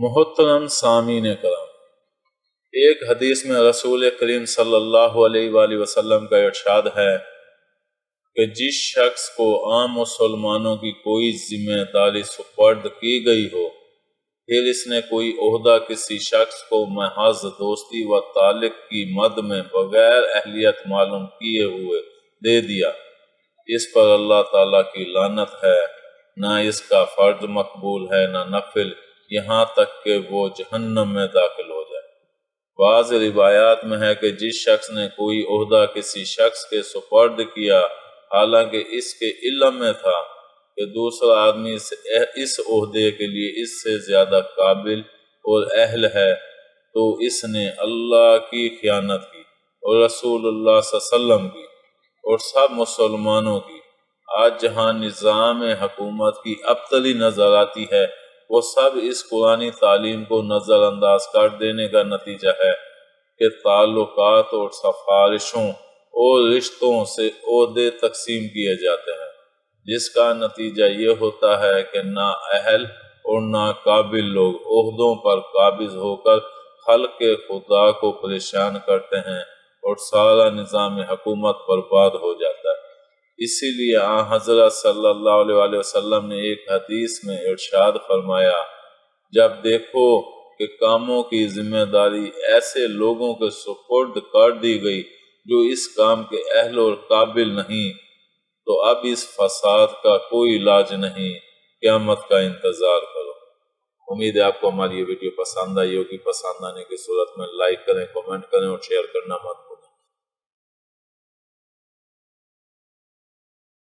محترم سامعین کرام، ایک حدیث میں رسول کریم صلی اللہ علیہ وآلہ وسلم کا ارشاد ہے کہ جس شخص کو عام مسلمانوں کی کوئی ذمہ داری سپرد کی گئی ہو، پھر اس نے کوئی عہدہ کسی شخص کو محض دوستی و تعلق کی مد میں بغیر اہلیت معلوم کیے ہوئے دے دیا، اس پر اللہ تعالیٰ کی لعنت ہے، نہ اس کا فرض مقبول ہے نہ نفل، یہاں تک کہ وہ جہنم میں داخل ہو جائے۔ بعض روایات میں ہے کہ جس شخص نے کوئی عہدہ کسی شخص کے سپرد کیا حالانکہ اس کے علم میں تھا کہ دوسرا آدمی اس عہدے کے لیے اس سے زیادہ قابل اور اہل ہے، تو اس نے اللہ کی خیانت کی اور رسول اللہ صلی اللہ علیہ وسلم کی اور سب مسلمانوں کی۔ آج جہاں نظام حکومت کی ابتلی نظر آتی ہے، وہ سب اس قرآنی تعلیم کو نظر انداز کر دینے کا نتیجہ ہے کہ تعلقات اور سفارشوں اور رشتوں سے عہدے تقسیم کیے جاتے ہیں، جس کا نتیجہ یہ ہوتا ہے کہ نااہل اور ناقابل لوگ عہدوں پر قابض ہو کر خلق خدا کو پریشان کرتے ہیں اور سارا نظام حکومت برباد ہو جاتا ہے۔ اسی لیے حضرت صلی اللہ علیہ وآلہ وسلم نے ایک حدیث میں ارشاد فرمایا، جب دیکھو کہ کاموں کی ذمہ داری ایسے لوگوں کے سپرد کر دی گئی جو اس کام کے اہل اور قابل نہیں، تو اب اس فساد کا کوئی علاج نہیں، قیامت کا انتظار کرو۔ امید ہے آپ کو ہماری یہ ویڈیو پسند آئی ہوگی۔ پسند آنے کی صورت میں لائک کریں، کمنٹ کریں اور شیئر کرنا مت بھولیں۔